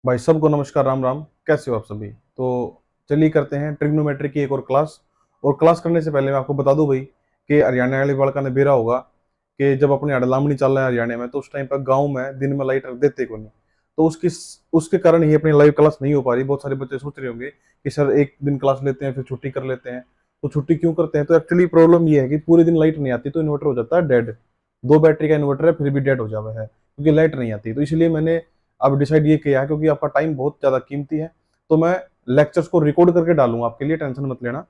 भाई सबको नमस्कार, राम राम। कैसे हो आप सभी? तो चलिए करते हैं ट्रिग्नोमेट्री की एक और क्लास। और क्लास करने से पहले मैं आपको बता दूं भाई कि हरियाणा वाले लड़का ने बेरा होगा कि जब अपने अडलामणी चल रहा है हरियाणा में, तो उस टाइम पर गांव में दिन में लाइट देते को नहीं। तो उसके कारण ही अपनी लाइव क्लास नहीं हो पा रही। बहुत सारे बच्चे सोच रहे होंगे कि सर एक दिन क्लास लेते हैं फिर छुट्टी कर लेते हैं। तो छुट्टी क्यों करते हैं? तो एक्चुअली प्रॉब्लम ये है कि पूरे दिन लाइट नहीं आती तो इन्वर्टर हो जाता है डेड। 2 बैटरी का इन्वर्टर है फिर भी डेड हो जावा है क्योंकि लाइट नहीं आती। तो इसलिए मैंने अब डिसाइड ये किया है, क्योंकि आपका टाइम बहुत ज्यादा कीमती है, तो मैं लेक्चर्स को रिकॉर्ड करके डालूंगा आपके लिए, टेंशन मत लेना।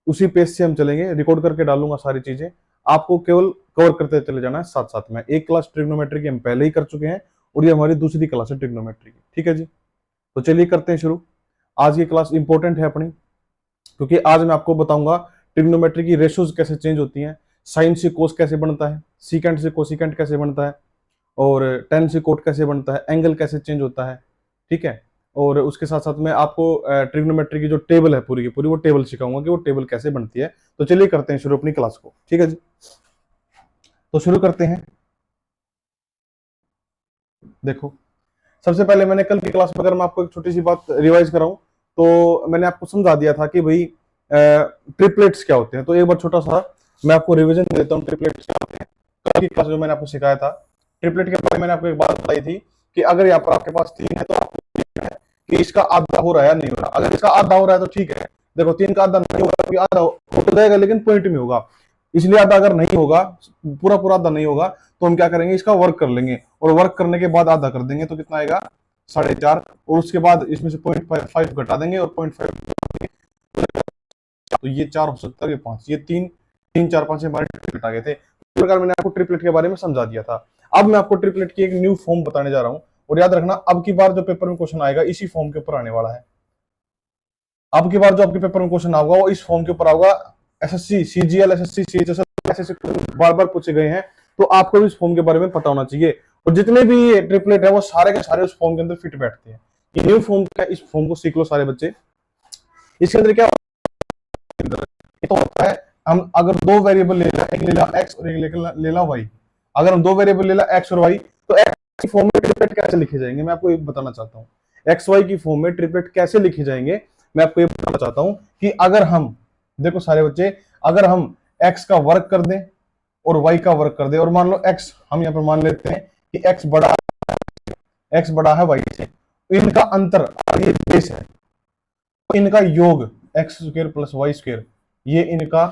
उसी पेज से हम चलेंगे, रिकॉर्ड करके डालूंगा सारी चीजें। आपको केवल कवर करते चले जाना है साथ साथ में। एक क्लास ट्रिग्नोमेट्री की हम पहले ही कर चुके हैं और ये हमारी दूसरी क्लास है ट्रिग्नोमेट्री की। ठीक है जी, तो चलिए करते हैं शुरू। आज की क्लास इंपॉर्टेंट है अपनी, क्योंकि आज मैं आपको बताऊंगा ट्रिग्नोमेट्री की रेशियोज कैसे चेंज होती हैं, साइन से कोस कैसे बनता है, सीकेंट से कोसिकेंट कैसे बनता है, और टेन से कोट कैसे बनता है, एंगल कैसे चेंज होता है। ठीक है। और उसके साथ साथ मैं आपको ट्रिग्नोमेट्री की जो टेबल है पूरी की पूरी वो टेबल सिखाऊंगा कि वो टेबल कैसे बनती है। तो चलिए करते हैं शुरू अपनी क्लास को। ठीक है जी, तो शुरू करते हैं। देखो, सबसे पहले मैंने कल की क्लास में, अगर मैं आपको एक छोटी सी बात रिवाइज कराऊं, तो मैंने आपको समझा दिया था कि भाई ट्रिपलेट्स क्या होते हैं। तो एक बार छोटा सा मैं आपको रिवीजन देता हूँ, ट्रिपलेट्स क्या होते हैं। कल की क्लास जो मैंने आपको सिखाया था ट्रिपलेट के बारे में, मैंने आपको एक बात बताई थी कि अगर यहाँ पर आपके पास 3 है तो आपको देखना है कि इसका आधा हो रहा है या नहीं हो रहा। अगर इसका आधा हो रहा है तो ठीक है। देखो, 3 का आधा नहीं होगा, क्योंकि आधा हो तो जाएगा लेकिन पॉइंट में होगा। इसलिए आधा अगर नहीं होगा, पूरा पूरा आधा नहीं होगा, तो हम क्या करेंगे, इसका वर्क कर लेंगे और वर्क करने के बाद आधा कर देंगे। तो कितना आएगा? 4.5। और उसके बाद इसमें से 0.5 घटा देंगे और 0.5, तो ये 4 हो सकता है, ये 5, ये 3, 3 4 5 हमारे ट्रिपलेट आ गए थे। इस प्रकार मैंने आपको ट्रिपलेट के बारे में समझा दिया था। अब मैं आपको ट्रिपलेट की एक न्यू फॉर्म बताने जा रहा हूँ, और याद रखना अब की बार जो पेपर में क्वेश्चन आएगा इसी फॉर्म के ऊपर आने वाला है। अब की बार जो आपके पेपर में क्वेश्चन आएगा वो इस फॉर्म के ऊपर आएगा। एसएससी सीजीएल, एसएससी सीएचएसएल ऐसे बार बार पूछे गए हैं, तो आपको इस फॉर्म के बारे में पता होना चाहिए। और जितने भी ट्रिपलेट है वो सारे के सारे उस फॉर्म के अंदर फिट बैठते हैं। ये न्यू फॉर्म का, इस फॉर्म को सीख लो सारे बच्चे। इसके अंदर क्या तो होता है, हम अगर 2 वेरिएबल ले ला, एक ले ला एक्स और एक ले ला वाई। अगर हम 2 वेरिएबल ले ला एक्स और वाई, तो एक्स की फॉर्म में ट्रिपलेट कैसे लिखे जाएंगे मैं आपको ये बताना चाहता हूँ। एक्स वाई की फॉर्म में ट्रिपलेट कैसे लिखे जाएंगे मैं आपको ये बताना चाहता हूँ कि अगर हम, देखो सारे बच्चे, अगर हम एक्स का वर्क कर दें और वाई का वर्क कर दें, और मान लो एक्स, हम यहाँ पर मान लेते हैं कि एक्स बड़ा है वाई से, तो इनका अंतर, ये बेस है, तो इनका योग x square plus y square, ये इनका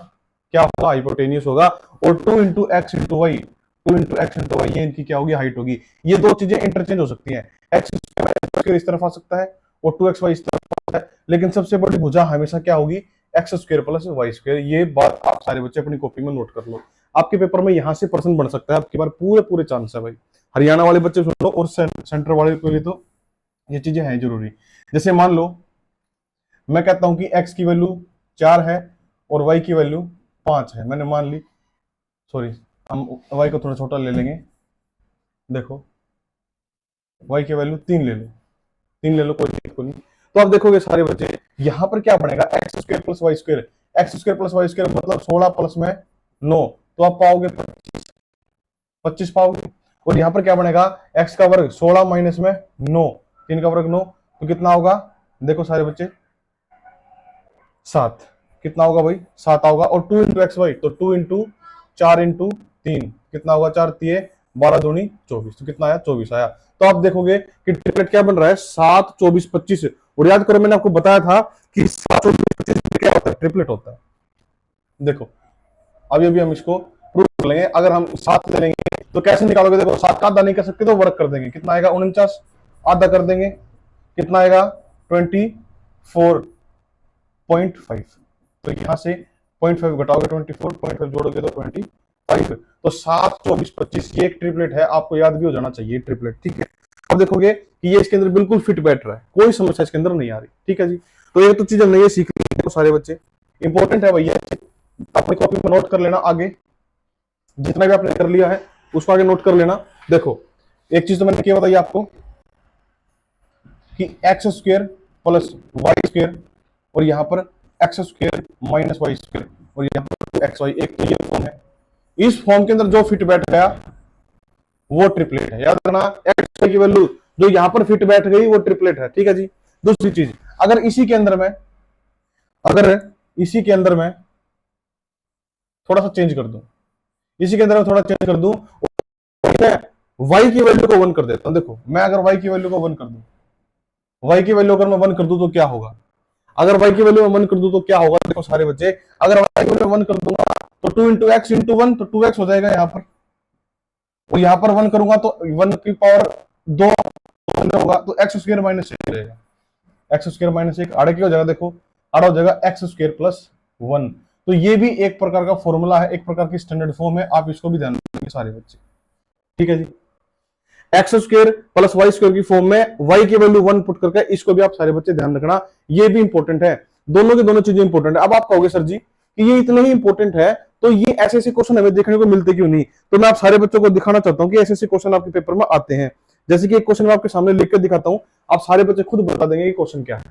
क्या होगा? हाइपोटेनियस होगा। और 2 इंटू एक्स इंटू वाई ये इनकी क्या होगी? हाइट होगी। ये दो चीजें इंटरचेंज हो सकती हैं। एक्स स्क्र इस तरफ आ सकता है और 2xy इस तरफ आ सकता है, लेकिन सबसे बड़ी भुजा हमेशा क्या होगी? X square plus y square. ये बात आप सारे बच्चे अपनी कॉपी में नोट कर लो। आपके पेपर में यहां से प्रश्न बन सकता है आपकी बार, पूरे पूरे चांस है भाई। हरियाणा वाले बच्चे सुन लो, और सेंटर वाले के लिए तो ये चीजें हैं जरूरी। जैसे मान लो मैं कहता हूं कि x की वैल्यू 4 है और y की वैल्यू 5 है, मैंने मान ली, सॉरी, हम y को थोड़ा छोटा ले लेंगे। देखो, y की वैल्यू 3 ले लो, 3 ले लो, कोई दिक्कत नहीं। तो आप देखोगे सारे बच्चे, यहां पर क्या बनेगा? X square plus y square. X square plus y square मतलब 16 प्लस में 9, तो आप पाओगे 25 पाओगे। और यहां पर क्या बनेगा? एक्स का वर्ग 16 माइनस में 9, 3 का वर्ग 9, तो कितना होगा? देखो सारे बच्चे, 7। कितना होगा भाई? 7 होगा। और 2 इंटू एक्स वाई, तो 2 इंटू 4 इंटू 3, कितना होगा? 4 12 दूनी 24, तो कितना आया? 24 आया। तो आप देखोगे कि ट्रिपलेट क्या बन रहा है? 7 24 25। और याद करो, मैंने आपको बताया था कि 7 24 25 क्या होता है? ट्रिपलेट होता है। देखो, अभी अभी हम इसको प्रूव कर लेंगे। अगर हम 7 ले लेंगे तो कैसे निकालोगे? देखो, 7 का आधा नहीं कर सकते तो वर्क कर देंगे, कितना आएगा? 49। आधा कर देंगे, कितना आएगा? 24.5। तो यहां से 0.5 घटाओगे 24, 0.5 जोड़ोगे तो 25। तो 7 24 25 ये एक ट्रिपलेट है, आपको याद भी हो जाना चाहिए ट्रिपलेट। ठीक है, अब देखोगे कि ये इसके अंदर बिल्कुल फिट बैठ रहा है, कोई समस्या इसके अंदर नहीं आ रही। ठीक है जी, तो ये तो चीज हमने ये सीख ली तो सारे बच्चे, इंपॉर्टेंट है भैया, अपनी कॉपी पर नोट कर लेना। आगे जितना भी आपने कर लिया है उसको आगे नोट कर लेना। देखो, एक चीज तो मैंने क्या बताई आपको कि x square plus y square, और यहां पर x square minus y square, और यहां पर एक्स वाई, एक तो ये फॉर्म है। इस फॉर्म के अंदर जो फिट बैठ गया वो ट्रिपलेट है। याद रखना, एक्स की वैल्यू जो यहां पर फिट बैठ गई वो ट्रिपलेट है, ठीक है जी। दूसरी चीज, अगर इसी के अंदर मैं थोड़ा सा चेंज कर दूं, इसी के अंदर मैं थोड़ा चेंज कर दूं, वाई की वैल्यू को 1 कर देता हूं। देखो मैं अगर वाई की वैल्यू को 1 कर दूं, वाई की वैल्यू अगर मैं 1 कर दूं तो क्या होगा, अगर वाई की वैल्यू में 1 कर दूं तो क्या होगा, देखो सारे बच्चे, अगर वाई की वैल्यू 1 कर दूंगा तो 2 इंटू एक्स इंटू 1, तो 2x हो जाएगा यहाँ पर, और यहाँ पर 1 करूंगा तो 1 की पावर 2 होगा, तो एक्स स्क्वायर माइनस 1 रहेगा, एक्स स्क्वायर माइनस 1 आड़े क्या हो जाएगा, देखो आड़ा हो जाएगा एक्स स्क्वायर प्लस 1। तो ये भी एक प्रकार का फॉर्मूला है, एक प्रकार की स्टैंडर्ड फॉर्म है, आप इसको भी ध्यान रखेंगे सारे बच्चे, ठीक है जी। X square plus Y square की फॉर्म में वाई की वैल्यू 1 पुट करके, इसको भी आप सारे बच्चे ध्यान रखना, ये भी इंपॉर्टेंट है, दोनों की दोनों चीजें इंपॉर्टेंट है। अब आप कहोगे सर जी कि ये इतने ही इंपॉर्टेंट है तो ये ऐसे ऐसे क्वेश्चन हमें देखने को मिलते क्यों नहीं, तो मैं आप सारे बच्चों को दिखाना चाहता हूं कि ऐसे ऐसे क्वेश्चन आपके पेपर में आते हैं। जैसे कि एक क्वेश्चन मैं आपके सामने लिख कर दिखाता हूं, आप सारे बच्चे खुद बता देंगे कि क्वेश्चन क्या है।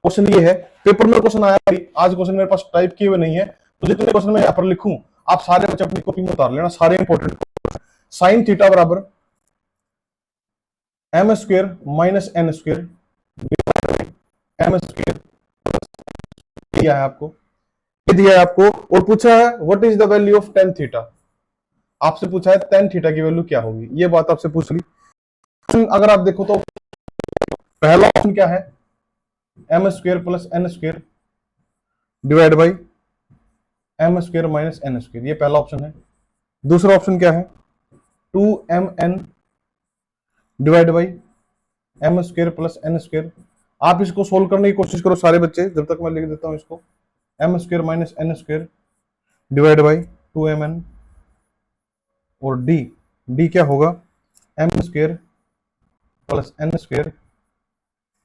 क्वेश्चन ये है, पेपर में क्वेश्चन आया, आज क्वेश्चन मेरे पास टाइप किए हुए नहीं है, तो जितने क्वेश्चन मैं यहाँ पर लिखूं आप सारे बच्चे अपनी कॉपी में उतार लेना, सारे इंपॉर्टेंट। साइन थीटा बराबर m square minus N square, m square दिया है आपको, ये दिया है आपको, और पूछा है what is the value of tan theta, आपसे पूछा है टेन थीटा की वैल्यू क्या होगी, ये बात आपसे पूछ ली। अगर आप देखो तो पहला ऑप्शन क्या है, m square plus n square divide by m square minus N square, ये पहला ऑप्शन है। दूसरा ऑप्शन क्या है, 2mn divide by m square plus n square. आप इसको सोल्व करने की कोशिश करो सारे बच्चे, जब तक मैं लिख देता हूं इसको, m square minus N square divide by 2mn, और डी क्या होगा, M square plus n square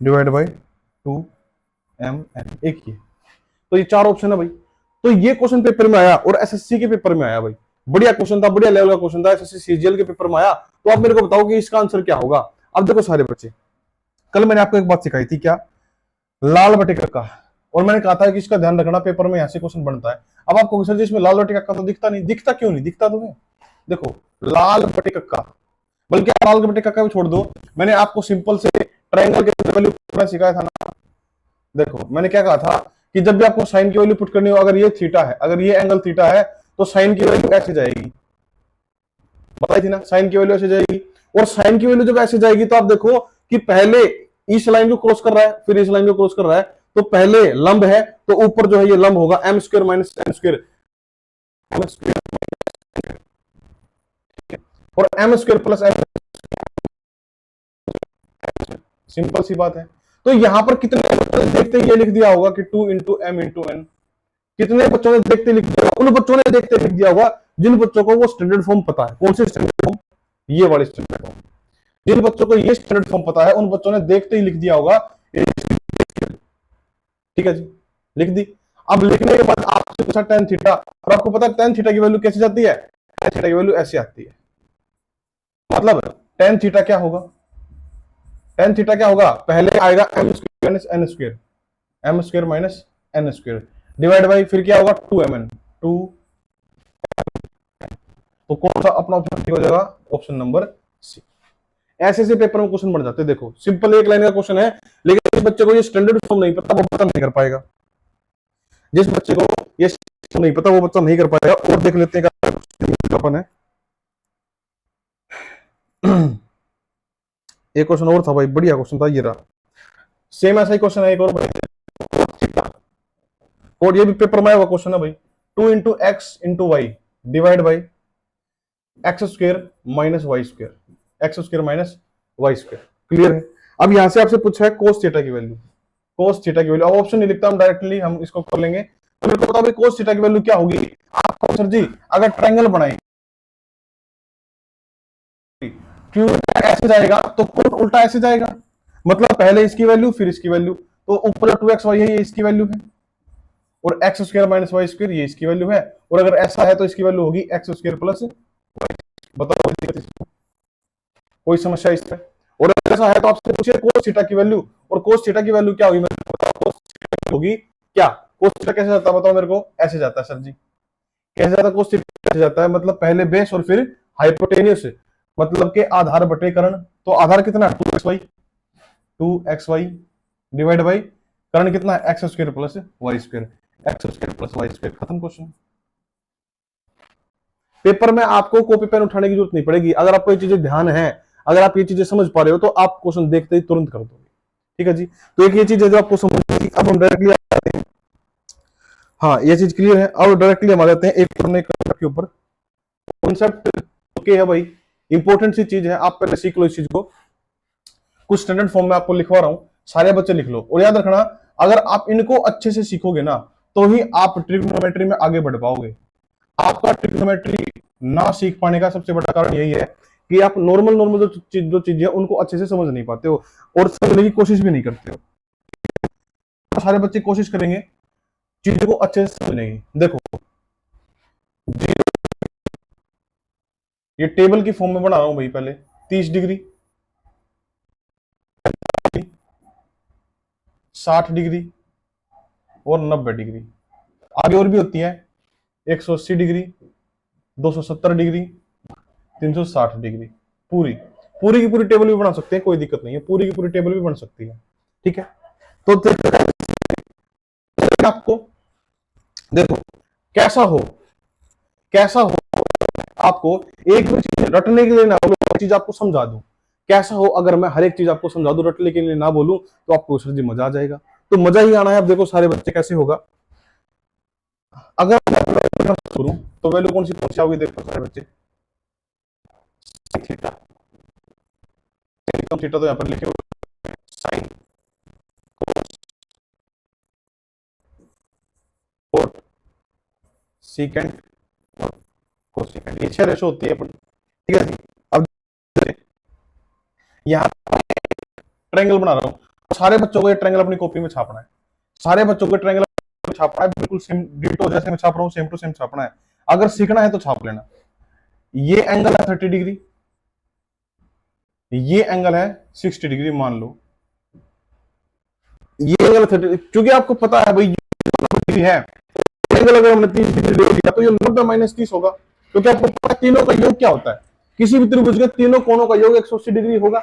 divide by 2mn, एक ही। तो ये चार ऑप्शन है भाई। तो ये क्वेश्चन पेपर में आया और एसएससी के पेपर में आया भाई, बढ़िया क्वेश्चन था, बढ़िया लेवल का क्वेश्चन था, एसएससी सीजीएल के पेपर में आया। तो आप मेरे को बताओ कि इसका आंसर क्या होगा। अब देखो सारे बच्चे, कल मैंने आपको एक बात सिखाई थी, क्या, लाल बटे का, और मैंने कहा था कि इसका ध्यान रखना, पेपर में यहां से क्वेश्चन बनता है। अब आपको सर जी इसमें लाल बटे का तो दिखता नहीं, दिखता क्यों नहीं, दिखता तुम्हें, देखो लाल बटे का, बल्कि लाल बटे का भी छोड़ दो, मैंने आपको सिंपल से ट्रायंगल के वैल्यू सिखाया था ना। देखो मैंने क्या कहा था कि जब भी आपको साइन की वैल्यू पुट करनी हो, अगर ये थीटा है, अगर ये एंगल थीटा है, तो साइन की वैल्यू ऐसे जाएगी, बताई थी ना, साइन की वैल्यू ऐसे जाएगी। और साइन की वैल्यू जब ऐसे जाएगी तो आप देखो कि पहले इस लाइन को क्रॉस कर रहा है, फिर इस लाइन को क्रॉस कर रहा है, तो पहले लंब है, तो ऊपर जो है ये लंब होगा M square minus N square, और M square plus N, simple सी बात है। तो यहां पर कितने बच्चों ने देखते ये लिख दिया होगा कि 2 इंटू एम इंटू एन, कितने बच्चों ने देखते लिख दिया, उन बच्चों ने देखते लिख दिया होगा जिन बच्चों को वो स्टैंडर्ड फॉर्म पता है। कौन से स्टैंडर्ड फॉर्म, ये वाले स्टैंडर्ड फॉर्म, जिन बच्चों को ये स्टैंडर्ड फॉर्म पता है उन बच्चों ने देखते ही लिख दिया होगा, ठीक है जी, लिख दी। अब लिखने के बाद आपसे पूछा tan थीटा, और आपको पता है tan थीटा की वैल्यू कैसे जाती है, tan थीटा की वैल्यू ऐसे आती है, मतलब tan थीटा क्या होगा, tan थीटा क्या होगा, पहले आएगा m square minus N square, m square minus N square divide by फिर क्या होगा 2mn, 2, तो कौन सा अपना ऑप्शन ठीक हो जाएगा, ऑप्शन नंबर सी। ऐसे ऐसे पेपर में क्वेश्चन बन जाते हैं। देखो सिंपल एक लाइन का क्वेश्चन है, लेकिन जिस बच्चे को ये स्टैंडर्ड फॉर्म नहीं पता वो बच्चा नहीं कर पाएगा, जिस बच्चे को ये नहीं पता वो बच्चा नहीं कर पाएगा। और देख लेते हैं अपन है एक क्वेश्चन और था भाई, बढ़िया क्वेश्चन था, ये रहा सेम ऐसा ही क्वेश्चन है एक और भाई, और ये भी पेपर में आया हुआ क्वेश्चन है भाई, 2 into x into y divide by x square minus y square, x square minus y square, clear है। अब यहां से आपसे पूछा है कोस थीटा की वैल्यू, कोस थीटा की वैल्यू, अब ऑप्शन नहीं लिखता हम डायरेक्टली हम इसको कर लेंगे। तो मेरे को बताओ कोस थीटा की वैल्यू क्या होगी, आपको सर जी अगर ट्रायंगल बनाए ऐसे जाएगा तो कोण उल्टा ऐसे जाएगा, मतलब पहले इसकी वैल्यू फिर इसकी वैल्यू, तो ऊपर 2x y है ये इसकी वैल्यू है, और x square minus y square ये इसकी वैल्यू है, और अगर ऐसा है तो इसकी वैल्यू होगी एक्स स्क्वायर प्लस, बताओ कोई समस्या इसमें। और ऐसा है तो आपसे पूछिए कोस थीटा की वैल्यू, और कोस थीटा की वैल्यू क्या होगी, मेरे को बताओ कोस थीटा होगी क्या, कोस थीटा कैसे जाता है बताओ मेरे को, ऐसे जाता है सर जी, कैसे जाता है कोस थीटा, कैसे जाता है, मतलब पहले बेस और फिर हाइपोटेन्यूस, मतलब के आधार बटे कर्ण, तो आधार कितना है 2xy डिवाइड बाई कर्ण कितना है x square plus Y square, x square plus Y square, खत्म क्वेश्चन। पेपर में आपको कॉपी पेन उठाने की जरूरत नहीं पड़ेगी, अगर आपको ये चीजें ध्यान है, अगर आप ये चीजें समझ पा रहे हो तो आप क्वेश्चन देखते ही तुरंत कर दोगे। ठीक है जी, तो एक ये चीज है जो आपको समझ। अब हम डायरेक्टली आते हैं, हाँ ये चीज क्लियर है। अब डायरेक्टली हम आ जाते हैं एक कॉन्सेप्ट के ऊपर। कॉन्सेप्ट ओके है भाई, इंपॉर्टेंट सी चीज है, आप पहले सीख लो इस चीज को। कुछ स्टैंडर्ड फॉर्म में आपको लिखवा रहा हूं, सारे बच्चे लिख लो, और याद रखना अगर आप इनको अच्छे से सीखोगे ना तो ही आप ट्रिग्नोमेट्री में आगे बढ़ पाओगे। आपका ट्रिग्नोमेट्री ना सीख पाने का सबसे बड़ा कारण यही है कि आप नॉर्मल नॉर्मल जो चीजें उनको अच्छे से समझ नहीं पाते हो और समझने की कोशिश भी नहीं करते हो। तो सारे बच्चे कोशिश करेंगे चीजों को अच्छे से समझने की। देखो ये टेबल की फॉर्म में बना रहा हूं भाई, पहले 30 डिग्री, 60 डिग्री और 90 डिग्री, आगे और भी होती है 180 डिग्री, 270 डिग्री, 360 डिग्री, पूरी पूरी की पूरी टेबल भी बना सकते हैं, कोई दिक्कत नहीं है, पूरी की पूरी टेबल भी बन सकती है। ठीक है, तो आपको देखो कैसा हो कैसा हो, आपको एक भी चीज रटने के लिए ना बोलूं, हर चीज आपको समझा दूं, कैसा हो अगर मैं हर एक चीज आपको समझा दूं, रटने के लिए ना बोलूं, तो आपको सर जी मजा आ जाएगा। तो मजा ही आना है। अब देखो सारे बच्चे कैसे होगा, अगर मैं करूं तो वैल्यू कौन सी पहुंच आओगी, देखो सारे बच्चे थीटा, थीटा तो यहां पर लिखे हुए साइन कोट सीकेंट और कोसेकेंट, ये 6 रेशो होती है अपनी। ठीक है जी, अब यहाँ ट्रायंगल बना रहा हूँ, सारे बच्चों को ये ट्रायंगल अपनी कॉपी में छापना है, सारे बच्चों को ट्रायंगल छापना है, बिल्कुल सेम डिटो जैसे मैं छाप रहा हूँ, सेम टू सेम छापना है। अगर सीखना है तो छाप लेना। ये एंगल है 30 डिग्री, ये एंगल है 60 डिग्री मान लो, ये एंगल 30, क्योंकि आपको पता है भाई डिग्री है, एंगल अगर हमने 30 डिग्री ले लिया तो ये 90 माइनस 30 होगा, क्योंकि आपको पता है तीनों का योग क्या होता है, किसी भी त्रिभुज के तीनों कोणों का योग 180 डिग्री होगा।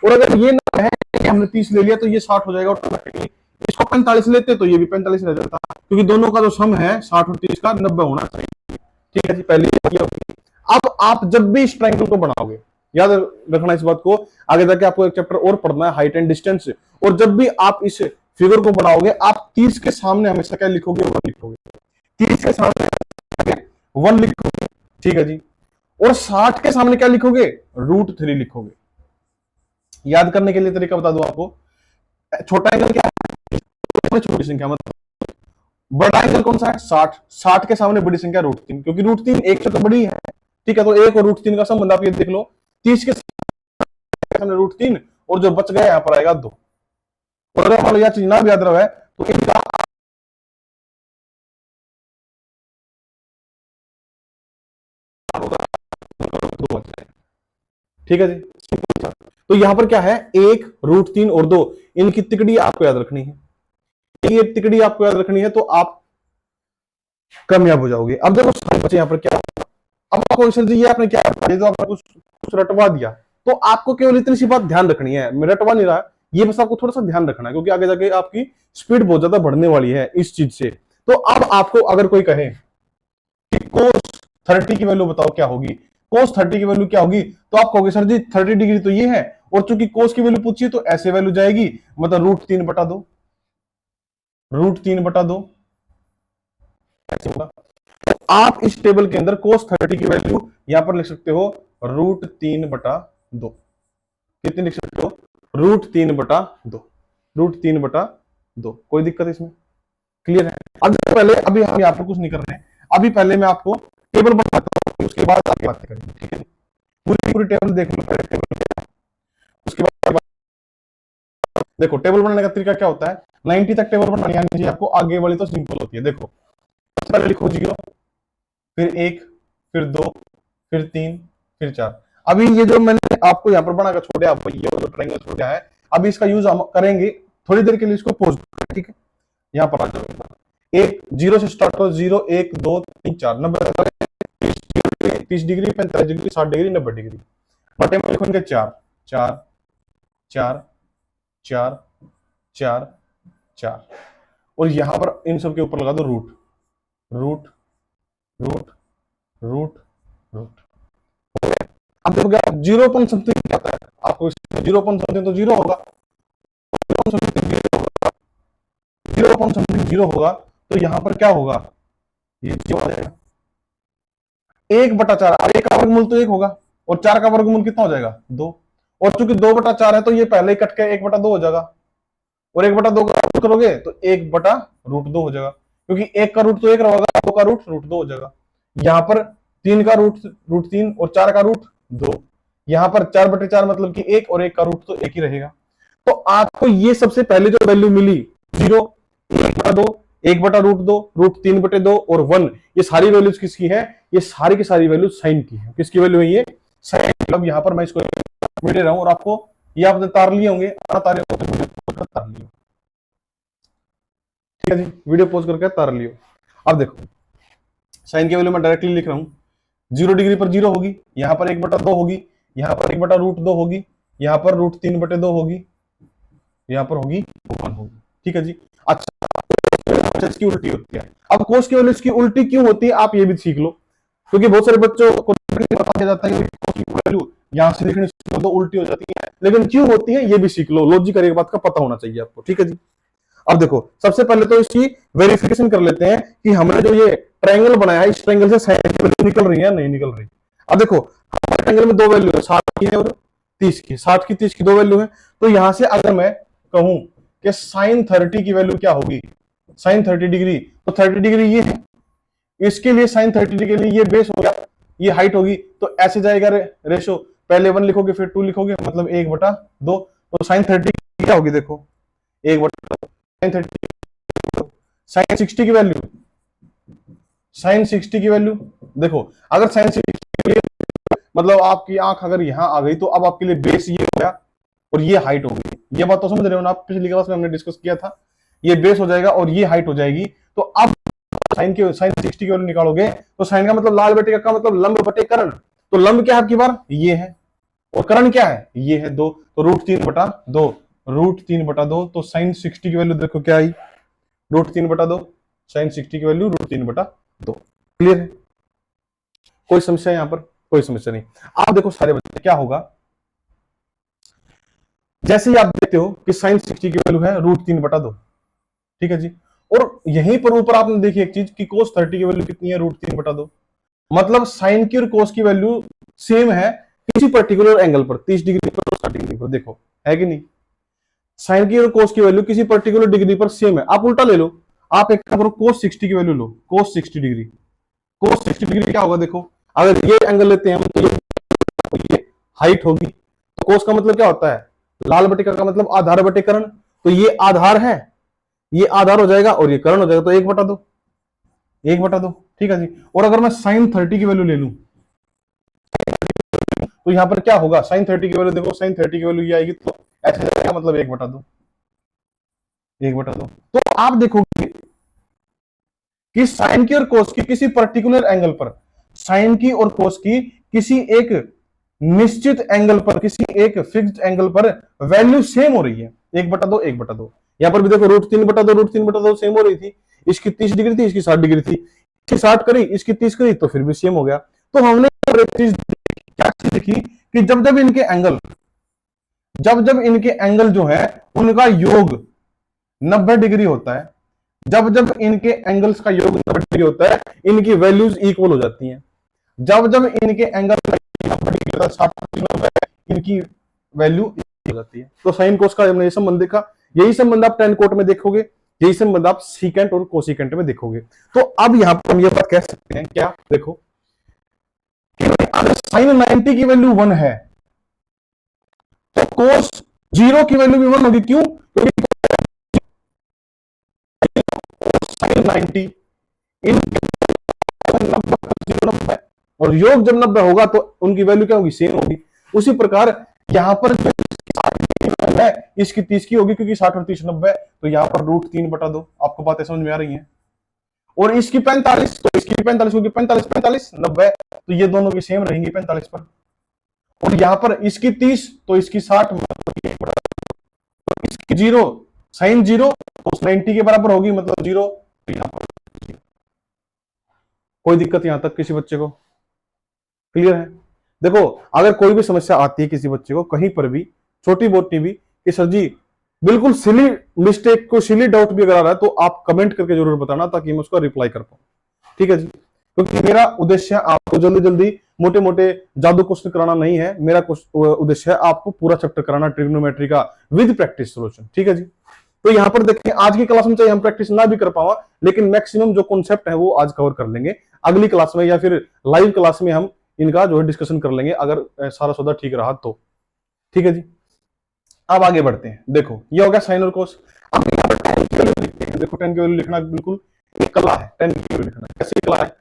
और अगर ये ना है कि हमने 30 ले लिया तो ये 60 हो जाएगा ऑटोमेटिकली, इसको 45 लेते तो ये भी 45 रह जाता, क्योंकि दोनों का जो सम है 60 और 30 का 90 होना चाहिए। ठीक है जी, पहली बात ये होगी। अब आप जब भी इस ट्रायंगल को बनाओगे, याद रखना इस बात को, आगे जाके आपको एक चैप्टर और पढ़ना है हाइट एंड डिस्टेंस, और जब भी आप इस फिगर को बनाओगे आप 30 के सामने हमेशा क्या लिखोगे, 1 लिखोगे, 30 के सामने 1 लिखोगे। ठीक है जी, और 60 के सामने क्या लिखोगे, √3 लिखोगे। याद करने के लिए तरीका बता दूं आपको, छोटा एंगल क्या है, छोटी संख्या, मतलब बड़ा एंगल कौन सा है 60, 60 के सामने बड़ी संख्या √3, क्योंकि √3 एक से तो बड़ी है। ठीक है, तो 1 और √3 का संबंध आप ये देख लो, 30 के सामने √3 और जो बच गया यहां पर आएगा 2। और अगर हमारा यह चीज ना भी याद रहा है तो इनका ठीक है जी, तो यहां पर क्या है 1 √3 और 2, इनकी तिकड़ी आपको याद रखनी है, ये तिकड़ी आपको याद रखनी है तो आप कामयाब हो जाओगे। अब देखो बच्चे यहाँ पर क्या, अब आपको सर जी ये आपने क्या ये तो आपने कुछ रटवा दिया, तो आपको केवल इतनी सी बात ध्यान रखनी है, मैं रटवा नहीं रहा, ये बस आपको थोड़ा सा ध्यान रखना है, क्योंकि आगे जाके आपकी स्पीड बहुत ज्यादा बढ़ने वाली है इस चीज से। तो अब आपको अगर कोई कहे कि cos 30 की वैल्यू बताओ क्या होगी, cos 30 की वैल्यू क्या होगी, तो आप कहोगे सर जी 30 डिग्री तो ये है, और चूंकि cos की वैल्यू पूछी तो ऐसे वैल्यू जाएगी, मतलब √3 बटा 2, √3 बटा 2 ऐसे होगा। तो आप इस टेबल के अंदर cos 30 की वैल्यू यहां पर लिख सकते हो √3 बटा 2, कितनी लिख सकते हो, √3 बटा 2, √3 बटा 2, कोई दिक्कत इसमें, क्लियर है। अब पहले अभी हम यहाँ पर कुछ नहीं कर रहे हैं, अभी पहले मैं आपको टेबल बनाता हूँ, उसके बाद आगे बातें करेंगे। ठीक है, पूरी पूरी टेबल देख लो पहले, टेबल उसके बाद देखो टेबल बनाने का तरीका क्या होता है, 90 तक टेबल बनानी आनी चाहिए आपको, आगे वाली तो सिंपल होती है। देखो सबसे पहले लिखो 0, फिर 1, फिर 2, फिर 3, फिर 4। अभी ये जो मैंने आपको यहाँ पर बनाकर छोड़ा, आपको ये जो ट्रायंगल छोड़ा है, अभी इसका यूज हम करेंगे थोड़ी देर के लिए, इसको पॉज। ठीक है, यहाँ पर आ जाओ, 1 0 से स्टार्ट हो, 0 1 2 3 4, 90 30 डिग्री 45 डिग्री 60 डिग्री 90 डिग्री। बटे में लिखो इनके 4, 4 4 4 4 4, और यहां पर इन सब के ऊपर लगा दो root, root root root root. अब देखो क्या जीरो पॉइंट समथिंग क्या होता है आपको, जीरो पॉइंट समथिंग तो जीरो होगा, जीरो पॉइंट समथिंग जीरो होगा, तो यहां पर क्या होगा, ये जीरो आ जाएगा। 1/4, और 1 का वर्गमूल तो 1 होगा, और 4 का वर्गमूल कितना हो जाएगा, 2, और चूंकि 2/4 है तो ये पहले ही कट के 1/2 हो जाएगा, और 1/2 का रूट करोगे तो 1/√2 हो जाएगा, क्योंकि 1 का रूट तो 1 रहेगा, 2 का रूट √2 हो जाएगा। यहाँ पर 3 का रूट 3 और 4 का रूट 2, यहाँ पर 4/4 मतलब कि 1, और 1 का रूट तो 1 ही रहेगा। तो आपको ये सबसे पहले जो वैल्यू मिली 0, 1/2, 1/√2, √3/2 और 1, ये सारी वैल्यूज किसकी है, ये सारी की सारी वैल्यू साइन की है। किसकी वैल्यू है ये, साइन। अब यहाँ पर मैं इसको दे रहा हूं, और आपको ये आपने तार लिए होंगे, तार लिए, ठीक है जी, वीडियो पॉज करके तार लियो। अब देखो साइन की वैल्यू मैं डायरेक्टली लिख रहा हूं, 0 डिग्री पर 0 होगी, यहां पर 1/2 होगी, यहां पर 1/√2 होगी, यहां पर √3/2 होगी, यहां पर होगी 1 होगी, ठीक है जी। अच्छा, इसकी उल्टी होती है। अब कोस की वैल्यू इसकी उल्टी क्यों होती है आप ये भी सीख लो, क्योंकि बहुत सारे बच्चों को बता जाता है कि वैल्यू यहां से लिखने से तो उल्टी हो जाती है, लेकिन क्यों होती है ये भी सीख लो, लॉजिक एक बात का पता होना चाहिए आपको, ठीक है जी। अब देखो सबसे पहले तो इसकी वेरिफिकेशन कर लेते हैं कि हमने जो ये ट्रायंगल बनाया है, इस ट्रायंगल से साइन की वैल्यू निकल रही है नहीं निकल रही। अब देखो हमारे ट्रायंगल में दो वैल्यू है, 60 की है और 30 की, 60 की 30 की दो वैल्यू है। तो यहां से अगर मैं कहूं कि साइन 30 की वैल्यू क्या होगी, साइन 30 डिग्री, तो 30 डिग्री ये है, इसके लिए साइन 30 डिग्री के लिए ये बेस हो गया, ये हाइट होगी, तो ऐसे जाएगा रेशो, पहले 1 लिखोगे फिर 2 लिखोगे, मतलब 1/2। तो साइन 30 क्या होगी, देखो 1/2, साइन 30, साइन 60 की वैल्यू, साइन 60 की वैल्यू देखो, अगर साइन 60 के लिए मतलब आपकी आंख अगर यहां आ गई, तो अब आपके लिए बेस ये हो गया और ये हाइट हो गई। ये बात तो समझ रहे हो ना आप, पिछली क्लास में हमने डिस्कस किया था, ये बेस हो जाएगा और ये हाइट हो जाएगी। तो अब साइन 60 की वैल्यू निकालोगे, तो साइन का मतलब लाल बटे का मतलब लंब बटे कर्ण, तो लंब क्या है आपकी बार ये है, और कर्ण क्या है ये है 2, तो √3/2, √3/2, तो साइन 60 की वैल्यू देखो क्या आई, √3/2, साइन 60 की वैल्यू √3/2। क्लियर है, कोई समस्या यहां पर, कोई समस्या नहीं। आप देखो सारे बच्चे क्या होगा, जैसे ही आप देखते हो कि साइन 60 की वैल्यू है √3/2, ठीक है जी, और यहीं पर ऊपर आपने देखी एक चीज कि कोस 30 की वैल्यू कितनी है, √3/2, मतलब साइन की और कोस की वैल्यू सेम है किसी पर्टिकुलर एंगल पर, 30 डिग्री पर और 60 डिग्री पर, देखो है कि नहीं, साइन की और कोस की वैल्यू किसी पर्टिकुलर डिग्री पर सेम है। आप उल्टा ले लो, आप एक काम करो, कोस 60 की वैल्यू लो, कोस 60 डिग्री, कोस 60 डिग्री क्या होगा, देखो अगर ये एंगल लेते हैं तो ये हाइट होगी, तो कोस का मतलब क्या होता है, लाल बटे का मतलब आधार बटे कर्ण, तो ये आधार है, ये आधार हो जाएगा और ये कर्ण हो जाएगा, तो 1/2, 1/2, ठीक है जी। और अगर मैं साइन 30 की वैल्यू ले लूं, तो यहां पर क्या होगा, साइन 30 की वैल्यू देखो, साइन 30 की वैल्यू ये आएगी, तो ऐसे जाएगा, मतलब 1/2, 1/2। तो आप देखोगे कि साइन की और कोस की किसी पर्टिकुलर एंगल पर, साइन की और कोस की किसी एक निश्चित एंगल पर, किसी एक फिक्स्ड एंगल पर वैल्यू सेम हो रही है, 1/2, 1/2। यहां पर भी देखो √3/2, √3/2 सेम हो रही थी, इसकी 30 डिग्री थी, इसकी 60 डिग्री थी, इसकी 60 करी, इसकी 30 करी, तो फिर भी सेम हो गया। तो हमने एक चीज क्या चीज देखी कि जब जब इनके एंगल, जब जब इनके एंगल जो है उनका योग 90 डिग्री होता है, जब जब इनके एंगल्स का योग 90 डिग्री होता है, इनकी वैल्यूज इक्वल हो जाती हैं। जब जब इनके एंगल 60 इनकी वैल्यू हो जाती है। तो साइन कोस का हमने ये संबंध देखा, यही संबंध आप टेन कोट में देखोगे, यही संबंध आप सीकेंट और कोसिकेंट में देखोगे। तो अब यहां पर हम ये बात कह सकते हैं क्या, देखो अगर साइन 90 की वैल्यू 1 है, तो कोस 0 की वैल्यू भी 1 होगी, क्यों, क्योंकि साइन 90 इन 90 और योग जब 90 होगा तो उनकी वैल्यू क्या होगी, सेम होगी। उसी प्रकार यहां पर है इसकी 30 की होगी, क्योंकि 60 और 30 90, तो यहां पर √3/2, आपको बातें समझ में आ रही हैं। और इसकी 45, तो इसकी 45 होगी, 45 45 90, तो ये दोनों की सेम रहेंगी 45 पर। और यहां पर इसकी 30 तो इसकी 60, मतलब इसकी 0 साइन 0 तो 90 के बराबर होगी, मतलब 0। यहां पर कोई दिक्कत यहां तक किसी बच्चे को क्लियर है? देखो, अगर कोई भी समस्या आती है किसी बच्चे को कहीं पर भी, छोटी मोटी भी, कि सर जी बिल्कुल सिली मिस्टेक को, सिली डाउट भी अगर आ रहा है तो आप कमेंट करके जरूर बताना, ताकि मैं उसका रिप्लाई कर पाऊं। ठीक है जी? क्योंकि मेरा उद्देश्य आपको जल्दी जल्दी मोटे मोटे जादू क्वेश्चन कराना नहीं है, मेरा उद्देश्य है आपको पूरा चैप्टर कराना ट्रिग्नोमेट्री का विद प्रैक्टिस सॉल्यूशन। ठीक है जी? तो यहां पर देखिए, आज की क्लास में चाहे हम प्रैक्टिस ना भी कर पावा, लेकिन मैक्सिमम जो कॉन्सेप्ट है वो आज कवर कर लेंगे। अगली क्लास में या फिर लाइव क्लास में हम इनका जो है डिस्कशन कर लेंगे, अगर सारा सौदा ठीक रहा तो। ठीक है जी? अब आगे बढ़ते हैं। देखो, ये हो गया साइन और कोस। अब यहाँ पर tan की वैल्यू लिखते हैं। देखो, tan की वैल्यू लिखना बिल्कुल एक कला है। tan की वैल्यू लिखना कैसी कला है?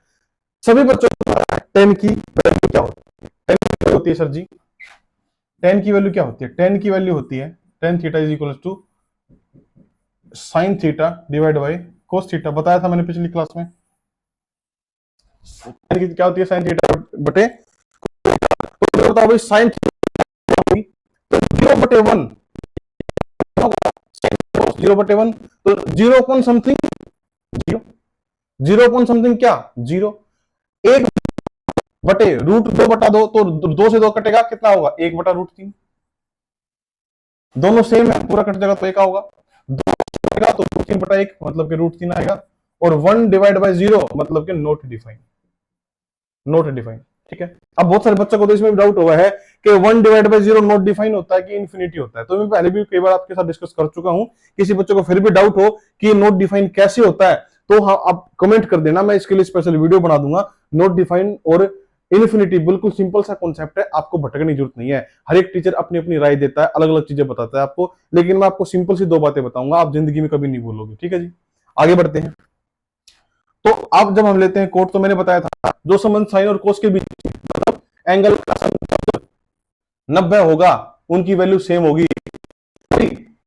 सभी बच्चों को पता है tan की वैल्यू क्या होती है। tan की वैल्यू होती है सर जी, tan की वैल्यू क्या होती है? tan की वैल्यू होती है tan theta is equal to sine theta divide by cos theta. बताया था मैंने पिछली क्लास में। tan की क्या होती है? साइन थीटा बटे, तो बताओ भाई साइन थीटा होगी तो 0/1, 0/1, तो 0 अपॉन समथिंग 0, 0 अपॉन समथिंग क्या 0, 1 बटे √2/2, तो 2 से 2 कटेगा, कितना होगा 1/√3। दोनों सेम है, पूरा कट जाएगा तो 1 होगा, 2 कटेगा तो 3/1, मतलब कि √3 आएगा। और 1 डिवाइड बाई 0 मतलब कि नॉट डिफाइन, नॉट डिफाइन। ठीक है? अब बहुत सारे बच्चों को तो इसमें डाउट हुआ है कि 1 डिवाइड बाई 0 नॉट डिफाइन होता है कि इन्फिनिटी होता है। तो मैं पहले भी कई बार आपके साथ डिस्कस कर चुका हूं। किसी बच्चों को फिर भी डाउट हो कि नॉट डिफाइन कैसे होता है, तो हाँ, आप कमेंट कर देना, मैं इसके लिए स्पेशल वीडियो बना दूंगा। नॉट डिफाइन और इन्फिनिटी बिल्कुल सिंपल सा कॉन्सेप्ट है, आपको भटकने की जरूरत नहीं है। हर एक टीचर अपनी अपनी राय देता है, अलग अलग चीजें बताता है आपको, लेकिन मैं आपको सिंपल सी 2 बातें बताऊंगा, आप जिंदगी में कभी नहीं भूलोगे। ठीक है जी? आगे बढ़ते हैं। तो अब जब हम लेते हैं कोट, तो मैंने बताया था जो संबंध साइन और कोस के बीच, मतलब एंगल का संबंध 90 होगा, उनकी वैल्यू सेम होगी।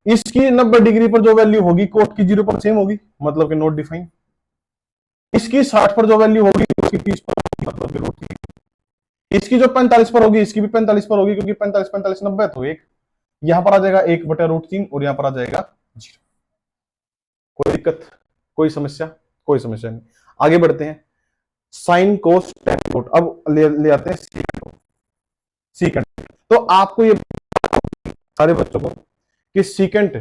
इसकी 90 डिग्री पर जो वैल्यू होगी कोट की 0 पर सेम होगी, मतलब कि नॉट डिफाइन। इसकी 60 पर जो वैल्यू होगी उसकी 30 पर होगी, मतलब कि रूट। इसकी जो 45 पर होगी इसकी भी 45 पर होगी, क्योंकि 45 45 90, तो एक यहां पर आ जाएगा 1/√3 और यहां पर आ जाएगा 0। कोई दिक्कत, कोई समस्या? कोई समस्या नहीं। आगे बढ़ते हैं। साइन कोस टेन कोट, अब ले आते हैं सीकेंट। तो आपको ये सारे बच्चों को कि सीकेंट,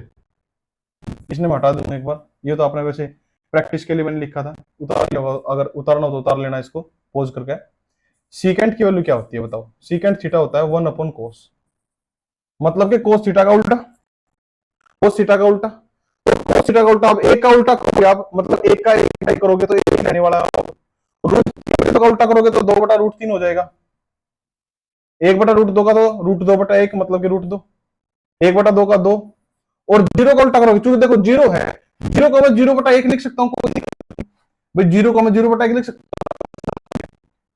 इसने मैं हटा दूंगा एक बार, ये तो आपने वैसे प्रैक्टिस के लिए मैंने लिखा था, उतार लिया, अगर उतारना हो तो उतार लेना इसको पॉज करके। सीकेंट की वैल्यू क्या होती है बताओ? सीकेंट थीटा होता है 1/कोस, मतलब कि कोस थीटा का उल्टा, कोस थीटा का उल्टा। तो कोस थीटा का उल्टा, अब एक का उल्टा करोगे आप, मतलब एक का एक करोगे तो एक रहने वाला, √3 का उल्टा करोगे तो 2/√3 हो जाएगा। 1/√2 का तो √2/1, मतलब कि √2, 1/2 का 2, और 0 का उल्टा करोगे, क्योंकि देखो 0 है, 0 को मैं 0/1 लिख सकता हूँ, कोई दिक्कत नहीं भाई, 0 को मैं 0/1 लिख सकता हूँ,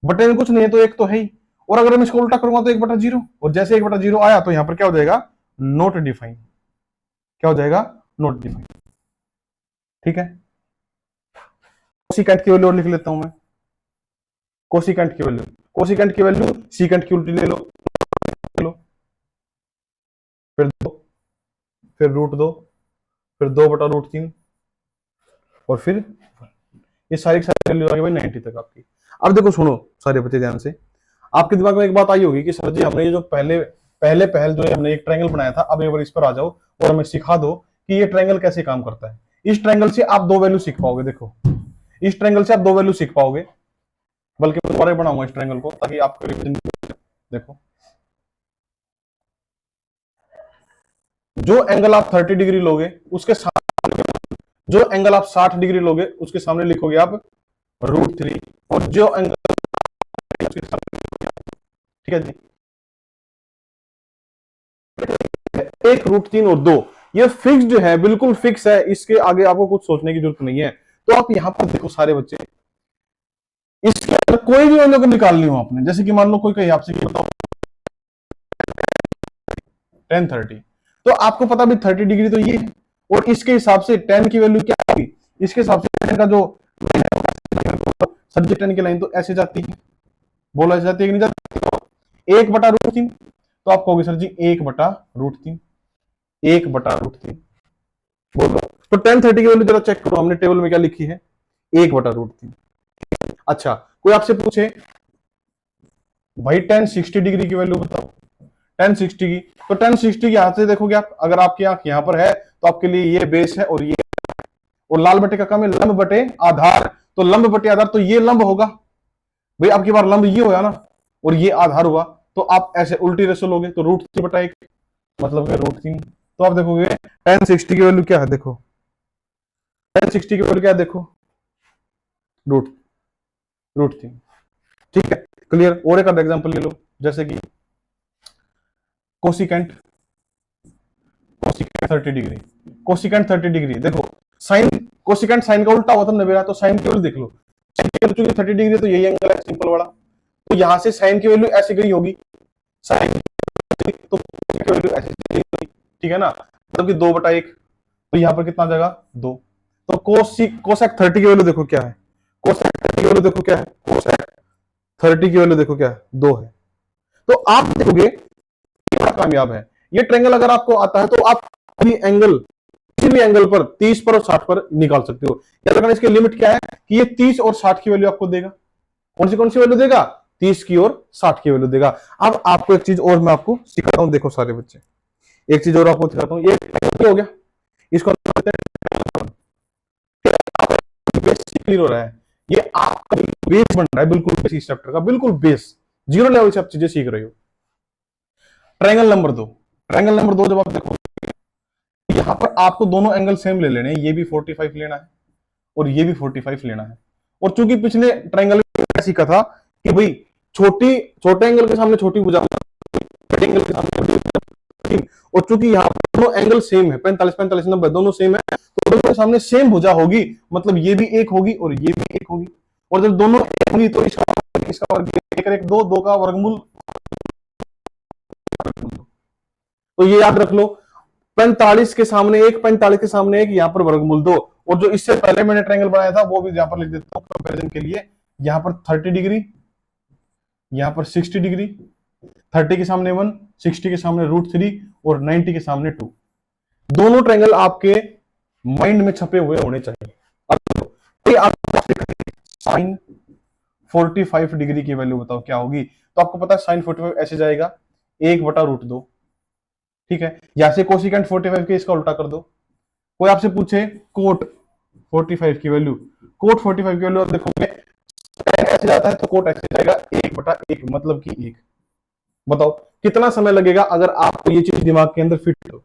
बटे में कुछ नहीं है तो एक तो है ही। और अगर मैं इसको उल्टा करूंगा तो 1/0, और जैसे 1/0 आया तो यहां पर क्या हो जाएगा? Not define. क्या हो जाएगा? Not define. ठीक है? कोसिकेंट की वैल्यू लिख लेता हूं मैं, कोसिकेंट की वैल्यू, कोसिकेंट की वैल्यू सीकेंट की उल्टी ले लो, फिर 2, फिर √2, फिर 2/√3, और फिर ये सारी वैल्यू आ गई भाई 90 तक आपकी। अब देखो, सुनो सारे बच्चे ध्यान से, आपके दिमाग में एक बात आई होगी कि सर जी हमने ये जो पहले जो हमने एक ट्रायंगल बनाया था, अब एक बार इस पर आ जाओ और हमें सिखा दो कि ये ट्रायंगल कैसे काम करता है। इस ट्रायंगल से आप 2 वैल्यू सीख पाओगे। देखो, इस ट्रायंगल से आप 2 वैल्यू सीख पाओगे, बल्कि मैं दोबारा बनाऊंगा इस ट्रायंगल को ताकि आपको देखो, जो एंगल आप 30 डिग्री लोगे उसके साथ, जो एंगल आप 60 डिग्री लोगे उसके सामने लिखोगे आप √3, और जो एंगल उसके सामने, ठीक है जी, 1 √3 और 2, ये फिक्स्ड है, बिल्कुल फिक्स है, इसके आगे आपको कुछ सोचने की जरूरत नहीं है। तो आप यहां पर देखो सारे बच्चे, इसके अंदर कोई भी वैल्यू निकालनी हो आपने, जैसे कि मान लो कोई कहे आपसे कि बताओ tan 30, तो आपको पता भी 30 डिग्री तो ये है, और इसके हिसाब से tan की वैल्यू क्या होगी, इसके हिसाब से tan का जो सब्जेक्ट tan की लाइन तो ऐसे जाती है, बोलो ऐसे जाती है कि नहीं जाती? 1/√3, तो आप कहोगे सर जी 1/√3, 1/√3 बोलो। तो tan 30 की वैल्यू जरा चेक करो, हमने टेबल में क्या लिखी है, 1/√3। अच्छा, कोई आपसे पूछे भाई tan 60 डिग्री की वैल्यू बताओ, tan 60 की, तो tan 60 की हाथ से देखोगे आप, अगर आपकी आंख यहां पर है तो आपके लिए ये बेस है और ये, और लाल बटे का काम है लंब बटे आधार, तो लंब बटे आधार, तो ये लंब होगा भाई, आपकी बार लंब ये होया ना और ये आधार हुआ, तो आप ऐसे उल्टी रेशो लोगे, तो √3/1 मतलब √3। तो आप देखोगे tan 60 की वैल्यू क्या है, देखो tan 60 की वैल्यू क्या है, देखो रूट √3। ठीक है, क्लियर। और एक एग्जांपल ले लो, जैसे कि cosecant cosecant 30 degree, cosecant 30 degree, देखो साइन, कोसिकेंट साइन का उल्टा होता है मेरा, तो साइन की वैल्यू देख लो, साइन की वैल्यू 30 डिग्री, तो यही एंगल है सिंपल वाला, तो यहां से साइन की वैल्यू ऐसे गई होगी, साइन तो की वैल्यू ऐसे गई होगी, ठीक है ना, मतलब कि 2/1, तो यहां पर कितना आ जाएगा 2। तो कोसेक 30 की वैल्यू देखो क्या है, कोसेक 30 की वैल्यू देखो क्या है, कोसेक 30 की वैल्यू देखो क्या है, 2 है। तो आप देखोगे बड़ा कामयाब है ये ट्रायंगल, अगर आपको आता है तो आप एंगल, किसी भी एंगल पर 30 पर और 60 पर निकाल सकते हो। याद रखना इसकी लिमिट क्या है कि ये 30 और 60 की वैल्यू आपको देगा, कौन सी वैल्यू देगा, 30 की और 60 की वैल्यू देगा। अब आपको एक चीज और मैं आपको सिखाता हूं, देखो सारे बच्चे, एक चीज और आपको सिखाता हूं, ये हो गया, इसको क्लियर हो रहा है, ये आपका बेस बन रहा है, बिल्कुल बेस इस चैप्टर का, बिल्कुल बेस, जीरो लेवल से आप चीजें सीख रहे हो। ट्रायंगल नंबर 2, ट्रायंगल नंबर 2 जब आप देखो, यहां पर आपको दोनों एंगल सेम ले लेने हैं, ये भी 45 लेना है और ये भी 45 लेना है। और चूंकि पिछले ट्रायंगल में सीखा था कि भाई छोटे एंगल के सामने छोटी भुजा, बड़े एंगल के सामने बड़ी भुजा, और चूंकि यहाँ दोनों एंगल सेम है, 45 45 90 दोनों सेम है, तो दोनों के सामने सेम भुजा होगी, मतलब ये भी एक होगी और ये भी एक होगी, और जब दोनों एक होगी तो इसका वर्ग 1 2 का वर्गमूल, तो ये याद रख लो, 45 के सामने एक, 45 के सामने एक, यहाँ पर वर्गमूल 2, और जो इससे पहले मैंने ट्रायंगल बनाया था वो भी यहाँ पर लिख देता हूँ कंपैरिजन के लिए, यहाँ पर 30 डिग्री, यहाँ पर 60 डिग्री, 30 के सामने 1, 60 के सामने √3 और 90 के सामने 2, दोनों ट्रायंगल आपके माइंड में छपे हुए होने चाहिए। अब साइन 45 डिग्री की वैल्यू बताओ क्या होगी, तो आपको पता है साइन 45 ऐसे जाएगा 1/√2, ठीक है, यहां से कोसिकेंट 45 के इसका उल्टा कर दो। कोई आपसे पूछे कोट 45 की वैल्यू, कोट 45 की वैल्यू देखोगे ऐसे जाता है तो कोट ऐसे जाएगा 1/1, मतलब कि 1। बताओ कितना समय लगेगा अगर आपको ये चीज दिमाग के अंदर फिट हो,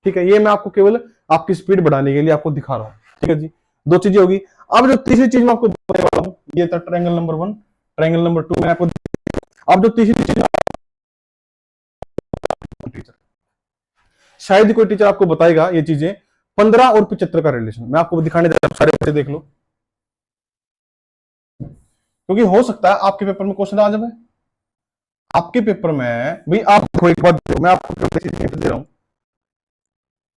ठीक है, ये मैं आपको केवल आपकी स्पीड बढ़ाने के लिए आपको दिखा रहा हूं, ठीक है जी, दो चीजें होगी। अब जो तीसरी चीज मैं आपको बताने वाला हूं, ये था ट्रायंगल नंबर 1, ट्रायंगल नंबर 2 मैं आपको, अब जो तीसरी चीज, शायद कोई टीचर आपको बताएगा ये चीजें, 15 और 75 का रिलेशन मैं आपको दिखाने जा रहा हूं, सारे बच्चे देख लो, क्योंकि हो सकता है आपके पेपर में क्वेश्चन आ जाए, आपके पेपर में भाई, आप देखो एक बात, मैं आपको दे रहा हूं,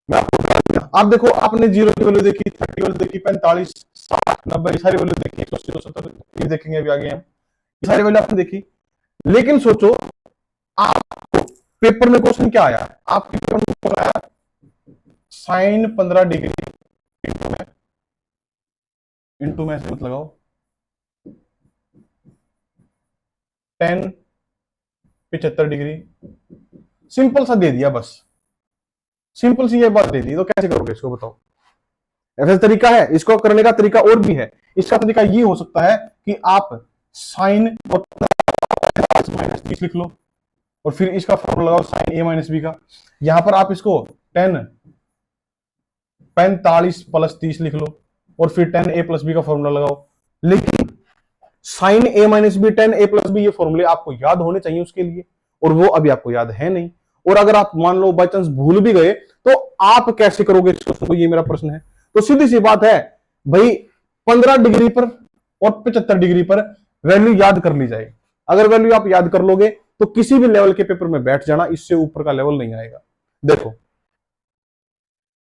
मैं आपको, आप देखो आपने 0 की वैल्यू देखी, 30 की वैल्यू देखी, 45 60 90 सारी वैल्यू देखी, 180 270 ये देखेंगे अभी आगे हम, ये सारी वैल्यू आपने देखी, लेकिन सोचो आपको पेपर में क्वेश्चन क्या आया, आपके पेपर में क्वेश्चन आया साइन 15 डिग्री इंटू में मत लगाओ, tan 75 डिग्री, सिंपल सा दे दिया बस, सिंपल सी ये बात दे दी, तो कैसे करोगे इसको बताओ। ऐसा तरीका है, इसको करने का तरीका और भी है, इसका तरीका ये हो सकता है कि आप साइन और -30 लिख लो और फिर इसका फॉर्मूला लगाओ साइन a-b का, यहां पर आप इसको 10 45 + 30 लिख लो और फिर 10a + b का फॉर्मूला लगाओ, लेकिन साइन a-b 10a + b ये फॉर्मूले आपको याद होने चाहिए उसके लिए, और वो अभी आपको याद है नहीं, और अगर आप मान लो बाई चांस भूल भी गए तो आप कैसे करोगे इस क्वेश्चन को, ये मेरा प्रश्न है। तो सीधी सी बात है भाई, 15 डिग्री पर और 75 डिग्री पर वैल्यू याद कर ली जाए, अगर वैल्यू आप याद कर लोगे तो किसी भी लेवल के पेपर में बैठ जाना, इससे ऊपर का लेवल नहीं आएगा। देखो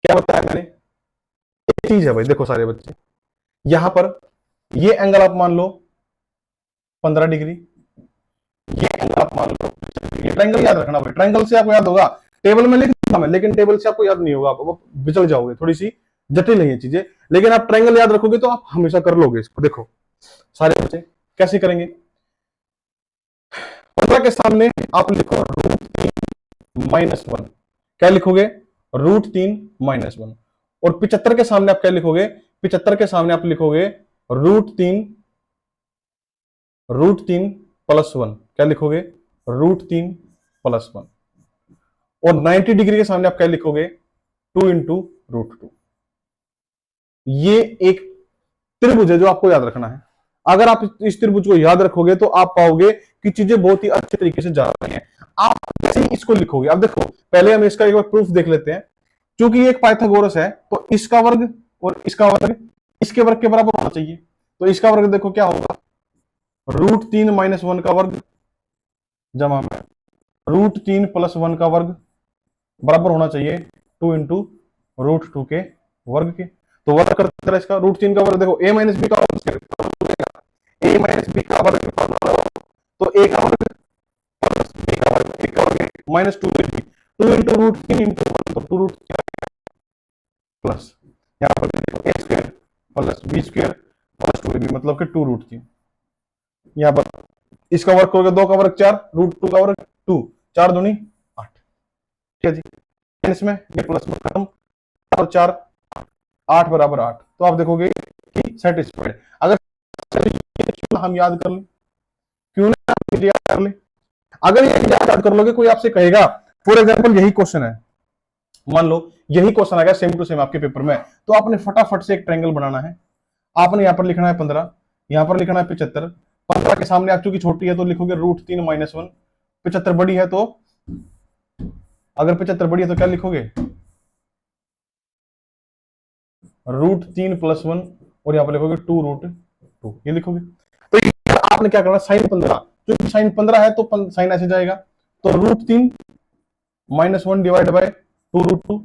क्या बताया मैंने, एक चीज है भाई, देखो सारे बच्चे, यहां पर ये एंगल आप मान लो 15 डिग्री, ये एंगल आप मान लो ये ट्रायंगल याद रखना भाई, ट्रायंगल से आपको याद होगा, टेबल में लिख दूंगा मैं, लेकिन टेबल से आपको याद नहीं होगा, आप विचल जाओगे, थोड़ी सी जटिल है ये चीजें, लेकिन आप ट्रायंगल याद रखोगे तो आप हमेशा कर लोगे इसको। देखो सारे बच्चे कैसे करेंगे, 15 के सामने आप लिखो -1, क्या लिखोगे, √3 - 1, और 75 के सामने आप क्या लिखोगे, 75 के सामने आप लिखोगे √3 + 1, क्या लिखोगे, √3 + 1, और 90 डिग्री के सामने आप क्या लिखोगे, 2 × √2। ये एक त्रिभुज है जो आपको याद रखना है। अगर आप इस त्रिभुज को याद रखोगे तो आप पाओगे कि चीजें बहुत ही अच्छे तरीके से जा रही हैं। आप जैसे ही इसको लिखोगे, अब देखो पहले हम इसका एक बार प्रूफ देख लेते हैं। क्योंकि ये एक पाइथागोरस है तो इसका वर्ग और इसका वर्ग इसके वर्ग के बराबर होना चाहिए। तो इसका वर्ग देखो क्या होगा, √3 - 1 का वर्ग जमा में √3 + 1 का वर्ग बराबर होना चाहिए 2 × √2 के वर्ग के। तो वर्ग करते हैं इसका, √3 का वर्ग देखो a - b का वर्ग, a - b का वर्ग, तो a का वर्ग प्लस b का वर्ग, a का वर्ग -2 2 × √3 × 1, तो 2 √3 प्लस यहाँ पर देखो a² + b² + 2ab, मतलब कि 2 √3। यहाँ पर इसका वर्ग करोगे, 2 का वर्ग 4, √2 का वर्ग 2, 4 दूनी 8, ठीक है जी। इसमें ये प्लस में खत्म, और 4 8 = 8, तो आप देखोगे कि सेटिस्फाइड। अगर हम याद कर ले, क्यों ना याद कर ले, अगर ये याद कर लोगे, कोई आपसे कहेगा फॉर एग्जांपल यही क्वेश्चन है, मान लो यही क्वेश्चन आ गया सेम टू सेम आपके पेपर में, तो आपने फटाफट से एक ट्रायंगल बनाना है। आपने यहाँ पर लिखना है 15, यहाँ पर लिखना है 75, 15 के सामने आप चूंकि छोटी है तो लिखोगे √3 - 1, 75 बड़ी है तो, अगर 75 बड़ी है तो क्या लिखोगे, √3 + 1, और यहाँ पर लिखोगे 2 √2, ये लिखोगे। तो आपने क्या करना, sin 15, क्योंकि sin 15 है तो साइन ऐसे जाएगा, तो √3 - 1 / 2 √2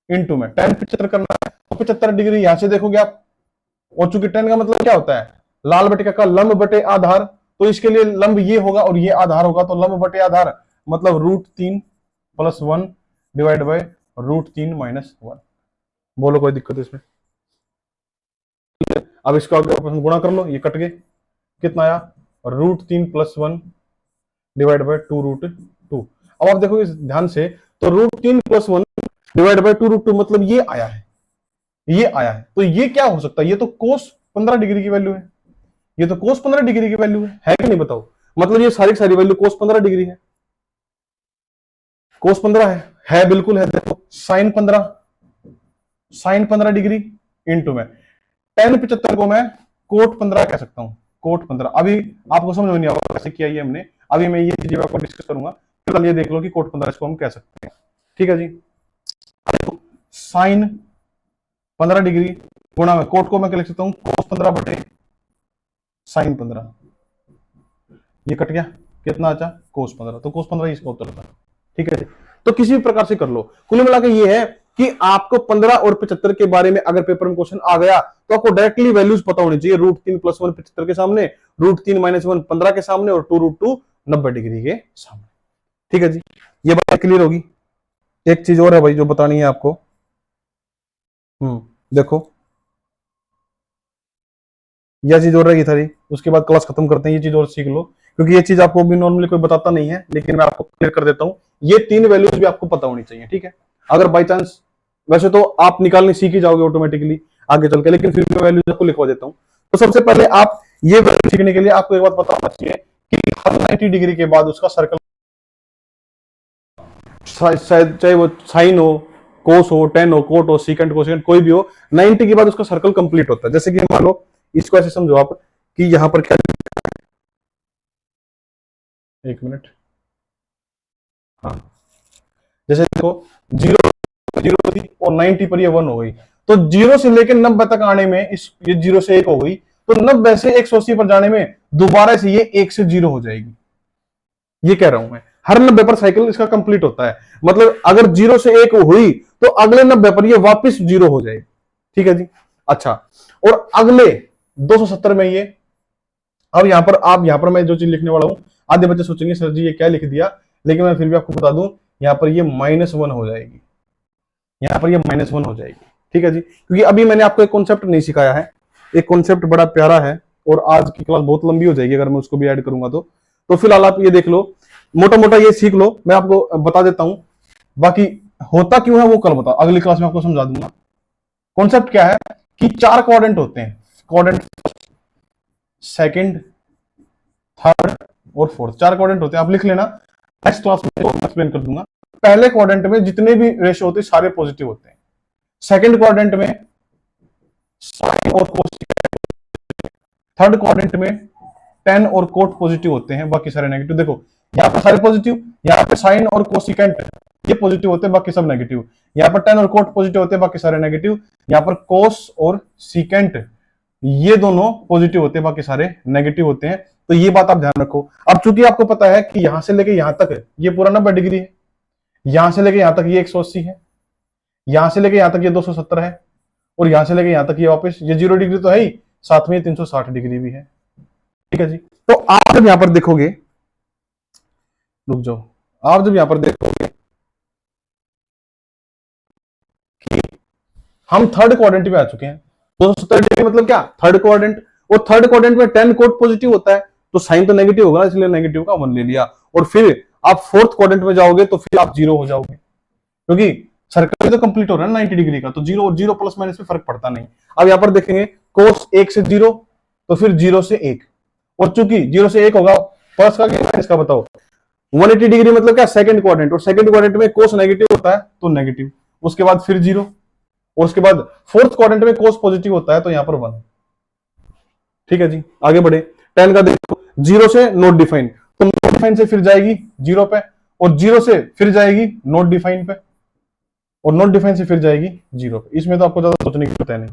इंटू में tan 75 करना है, तो 75 डिग्री यहां से देखोगे आप, और चूंकि tan का मतलब क्या होता है, लाल बटे का लंब बटे आधार, तो इसके लिए लंब ये होगा और ये आधार होगा, तो लंब बटे आधार मतलब √3 + 1 / √3 - 1। बोलो कोई दिक्कत इसमें? अब इसका गुणा कर लो, ये कट गए, कितना आया, √3 + 1 / 2 √2। अब आप देखो इस ध्यान से, तो √3 + 1 / 2 √2 मतलब ये आया है, ये आया है, तो ये क्या हो सकता है, ये तो cos 15 डिग्री की वैल्यू है, ये तो cos 15 डिग्री की वैल्यू है कि नहीं बताओ, मतलब ये सारी सारी वैल्यू cos 15 डिग्री है, cos 15 है बिल्कुल है। देखो sin 15 डिग्री इंटू में tan 75 को मैं cot 15 कह सकता हूं, cot 15। अभी आपको समझ में नहीं आएगा कैसे किया ये हमने, अभी मैं ये चीजें आपको डिस्कस करूंगा, फिर ये देख लो कि cot 15 इसको हम कह सकते हैं, ठीक है जी। sin 15 डिग्री गुणा में कोट को मैं क्या लिख सकता हूं, cos 15 बटे sin 15, ये कट गया, कितना अच्छा cos 15, तो cos 15 इसका उत्तर था, ठीक है जी। तो किसी भी प्रकार से कर लो, कुल मिला के ये है कि आपको 15 और 75 के बारे में अगर पेपर में क्वेश्चन आ गया तो आपको डायरेक्टली वैल्यूज पता होनी चाहिए, √3 + 1 75 के सामने, √3 - 1 15 के सामने, और 2 √2 90 डिग्री के सामने, ठीक है जी। ये बात क्लियर होगी। एक चीज और है भाई जो बतानी है आपको, देखो यह चीज और रहेगी सारी, उसके बाद क्लास खत्म करते हैं, ये चीज और सीख लो, क्योंकि ये चीज आपको भी नॉर्मली कोई बताता नहीं है, लेकिन मैं आपको क्लियर कर देता हूं, ये 3 वैल्यूज भी आपको पता होनी चाहिए, ठीक है। अगर बाई चांस, वैसे तो आप निकालने सीख ही जाओगे ऑटोमेटिकली आगे चल के, लेकिन फिर भी वैल्यूज आपको लिखवा देता हूं। तो सबसे पहले आप ये वैल्यू सीखने के लिए आपको एक बात पता होना चाहिए कि हर 90 डिग्री के बाद उसका सर्कल, चाहे वो साइन हो, कोस हो, टेन हो, कोट हो, सीकेंट कोसेकेंट कोई भी हो, 90 के बाद उसका सर्कल कंप्लीट होता है। जैसे कि मान लो इसको ऐसे समझो आप कि यहां पर क्या, एक मिनट, हाँ, जैसे देखो 0 थी और 90 पर ये 1 हो गई, तो 0 से लेकर 90 तक आने में इस ये 0 से 1 हो गई, तो 90 से 180 पर जाने में दोबारा से ये 1 से 0 हो जाएगी, ये कह रहा हूं मैं, हर 90 पर साइकिल इसका कंप्लीट होता है, मतलब अगर 0 से 1 हुई तो अगले 90 पर ये वापस 0 हो जाएगी, ठीक है जी। अच्छा, और अगले 270 में ये, अब यहां पर आप, यहां पर मैं जो चीज लिखने वाला हूं, आधे बच्चे सोचेंगे सर जी ये क्या लिख दिया, लेकिन मैं फिर भी आपको बता दूं यहाँ पर ये -1 हो जाएगी, यहाँ पर ये -1 हो जाएगी। ठीक है जी, क्योंकि अभी मैंने आपको एक कॉन्सेप्ट नहीं सिखाया है, एक कॉन्सेप्ट बड़ा प्यारा है और आज की क्लास बहुत लंबी हो जाएगी अगर मैं उसको भी ऐड करूंगा तो फिलहाल आप ये देख लो, मोटा मोटा ये सीख लो, मैं आपको बता देता हूं, बाकी होता क्यों है वो कल बता, अगली क्लास में आपको समझा दूंगा। कॉन्सेप्ट क्या है कि 4 क्वाड्रेंट होते हैं, क्वाड्रेंट सेकंड, थर्ड और फोर्थ, 4 क्वाड्रेंट होते हैं, आप लिख लेना, नेक्स्ट क्लास में एक्सप्लेन कर दूंगा। पहले क्वाड्रेंट में जितने भी रेशियो होते हैं सारे पॉजिटिव होते हैं, सेकंड क्वाड्रेंट में साइन और कोस, थर्ड क्वाड्रेंट में टेन और कोट पॉजिटिव होते हैं, बाकी सारे नेगेटिव। देखो यहाँ पर सारे पॉजिटिव, यहाँ पे साइन और कोसिकेंट ये पॉजिटिव होते हैं, बाकी सब नेगेटिव। यहाँ पर टेन और कोट पॉजिटिव होते हैं, बाकी सारे नेगेटिव। यहाँ पर कोस और सीकेंट ये दोनों पॉजिटिव होते हैं, बाकी सारे नेगेटिव होते हैं। तो ये बात आप ध्यान रखो। अब चूंकि आपको पता है कि यहां से लेके यहां तक ये पूरा 90 डिग्री है, यहां से लेके यहां तक ये 180 है, यहां से लेके यहां तक ये 270 है, और यहां से लेके यहां तक ये वापस ये 0 डिग्री तो है ही, साथ में 360 डिग्री भी है। ठीक है जी, तो आप जब यहां पर देखोगे, रुक जाओ, आप जब यहां पर देखोगे कि हम थर्ड क्वाड्रेंट पे आ चुके हैं, 270 डिग्री मतलब क्या, थर्ड क्वाड्रेंट, और थर्ड क्वाड्रेंट में 10 कोट पॉजिटिव होता है, तो साइन तो नेगेटिव होगा, इसलिए नेगेटिव का 1 ले लिया। और फिर आप फोर्थ क्वाड्रेंट में जाओगे तो फिर आप 0 हो जाओगे, क्योंकि सर्कल तो कंप्लीट हो रहा है 90 डिग्री का, तो 0 और 0 प्लस माइनस में फर्क पड़ता नहीं। अब यहां पर देखेंगे कोस 1 से 0, तो फिर 0 से 1, और चूंकि 0 से 1 होगा प्लस का क्या माइनस का बताओ, 180 डिग्री मतलब क्या, सेकंड क्वाड्रेंट, और सेकंड क्वाड्रेंट में कोस नेगेटिव होता है तो नेगेटिव, उसके बाद फिर 0, और उसके बाद फोर्थ क्वाड्रेंट में कोस पॉजिटिव होता है तो यहां पर 1। ठीक है जी, आगे बढ़े। 10 का देखो, 0 से नोट डिफाइन, तो नोट डिफाइन से फिर जाएगी 0 पे, और 0 से फिर जाएगी नोट डिफाइन पे, और नोट डिफाइन से फिर जाएगी 0 पे। इसमें तो आपको ज्यादा सोचने की जरूरत है नहीं।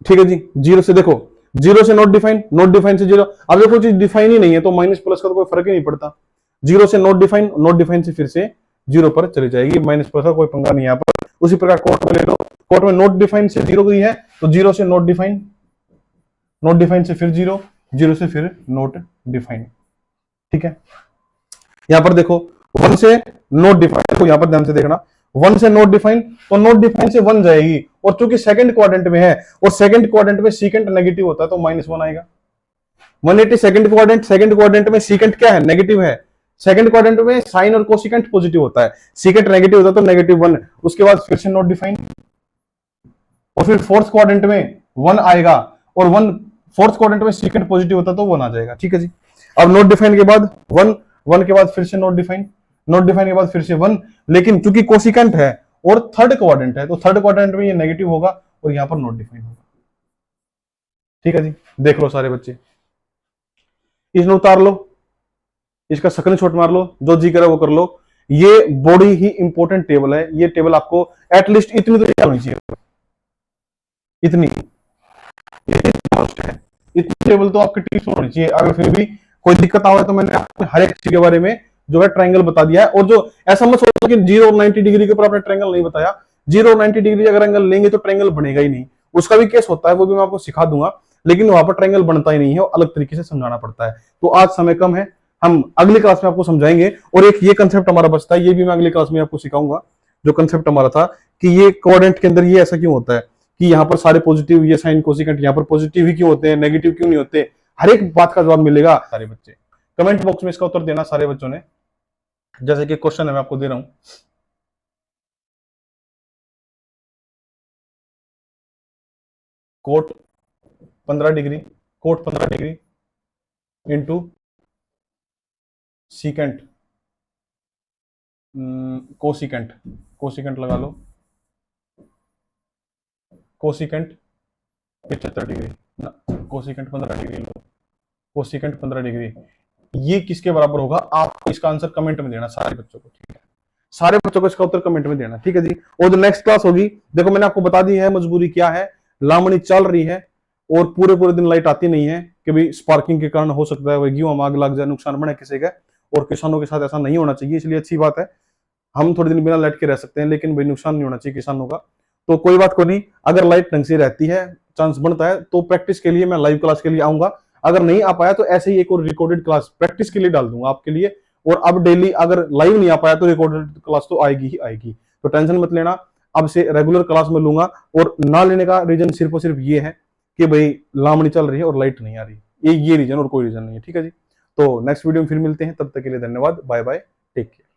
ठीक है जी, 0 से देखो, 0 से नोट डिफाइन, नोट डिफाइन से 0। अब देखो चीज डिफाइन ही नहीं है तो माइनस प्लस का तो कोई फर्क ही नहीं पड़ता। 0 से नोट डिफाइन, नोट डिफाइन से फिर से 0 पर चली जाएगी, माइनस प्लस का कोई पंगा नहीं यहाँ पर। उसी प्रकार कोट में ले लो, कोट में नोट डिफाइन से 0 गई है तो 0 से नोट डिफाइन, नोट डिफाइन से फिर 0, 0 से फिर नोट डिफाइन। ठीक है, यहां पर देखो 1 से नोट डिफाइन, देखो यहां पर ध्यान से देखना, 1 से नोट डिफाइन, तो नोट डिफाइन से 1 जाएगी, और चूंकि सेकंड क्वाड्रेंट में है और सेकंड क्वाड्रेंट में सीकेंट नेगेटिव होता है तो -1 आएगा। 180 सेकंड क्वाड्रेंट, सेकंड क्वाड्रेंट में सीकेंट क्या है, नेगेटिव है। सेकंड क्वाड्रेंट में साइन और कोसिकेंट पॉजिटिव होता है, सीकेंट नेगेटिव होता है तो -1। उसके बाद फिर से नोट डिफाइन, और फिर फोर्थ क्वाड्रेंट में 1 आएगा, और 1 फोर्थ क्वाड्रेंट में सीकेंट पॉजिटिव होता तो 1 आ जाएगा। ठीक है जी, अब नोट डिफाइन के बाद 1, 1 के बाद फिर से नोट डिफाइन, नोट डिफाइन के बाद फिर से 1, लेकिन चूंकि कोसिकेंट है और थर्ड क्वाड्रेंट है तो थर्ड क्वाड्रेंट में ये नेगेटिव होगा और यहां पर नोट डिफाइन होगा। ठीक है जी, देख लो सारे बच्चे, इसमें उतार लो, इसका स्क्रीनशॉट मार लो, जो जी करे वो कर लो। ये बड़ी ही इंपॉर्टेंट टेबल है, ये टेबल आपको एटलीस्ट इतनी तो याद होनी चाहिए, इतनी है, इतनी टेबल तो आपके टिप्स होनी चाहिए। अगर फिर भी कोई दिक्कत आए तो मैंने आपको हर एक चीज के बारे में जो है ट्रायंगल बता दिया है। और जो ऐसा मत सोचो कि 0 और 90 डिग्री के ऊपर आपने ट्रायंगल नहीं बताया, 0 और 90 डिग्री अगर एंगल लेंगे तो ट्रायंगल बनेगा ही नहीं, उसका भी केस होता है, वो भी मैं आपको सिखा दूंगा, लेकिन वहां पर ट्रायंगल बनता ही नहीं है, अलग तरीके से समझाना पड़ता है। तो आज समय कम है, हम अगली क्लास में आपको समझाएंगे। और एक ये कंसेप्ट हमारा बचता है, ये भी मैं अगली क्लास में आपको सिखाऊंगा। जो कंसेप्ट हमारा था कि ये कोऑर्डिनेट के अंदर ये ऐसा क्यों होता है कि यहाँ पर सारे पॉजिटिव, ये साइन कोसिकेंट यहाँ पर पॉजिटिव ही क्यों होते हैं, नेगेटिव क्यों नहीं होते, हर एक बात का जवाब मिलेगा। सारे बच्चे कमेंट बॉक्स में इसका उत्तर देना सारे बच्चों ने। जैसे कि क्वेश्चन है मैं आपको दे रहा हूं, cot 15 degree, cot 15 degree into secant, cosecant, cosecant लगा लो, कोसिकेंट 75 डिग्री ना, कोसिकेंट 15 डिग्री लो, कोसिकेंट 15 डिग्री, ये किसके बराबर होगा? आपको इसका आंसर कमेंट में देना सारे बच्चों को। ठीक है, सारे बच्चों को इसका उत्तर कमेंट में देना। ठीक है जी, और जो नेक्स्ट क्लास होगी, देखो मैंने आपको बता दी है मजबूरी क्या है, लामणी चल रही है और पूरे पूरे दिन लाइट आती नहीं है कि भाई स्पार्किंग के कारण हो सकता है वही गेहूं आग लग जाए, नुकसान बने किसी का, और किसानों के साथ ऐसा नहीं होना चाहिए, इसलिए अच्छी बात है हम थोड़े दिन बिना लाइट के रह सकते हैं, लेकिन भाई नुकसान नहीं होना चाहिए किसानों का। तो कोई बात को नहीं, अगर लाइट ढंग से रहती है, चांस बनता है तो प्रैक्टिस के लिए मैं लाइव क्लास के लिए आऊंगा। अगर नहीं आ पाया तो ऐसे ही एक और रिकॉर्डेड क्लास प्रैक्टिस के लिए डाल दूंगा आपके लिए। और अब डेली अगर लाइव नहीं आ पाया तो रिकॉर्डेड क्लास तो आएगी ही आएगी, तो टेंशन मत लेना। अब से रेगुलर क्लास में लूंगा। और ना लेने का रीजन सिर्फ और सिर्फ ये है कि भाई लामड़ी चल रही है और लाइट नहीं आ रही, ये रीजन और कोई रीजन नहीं है। ठीक है जी, तो नेक्स्ट वीडियो में फिर मिलते हैं, तब तक के लिए धन्यवाद, बाय बाय, टेक केयर।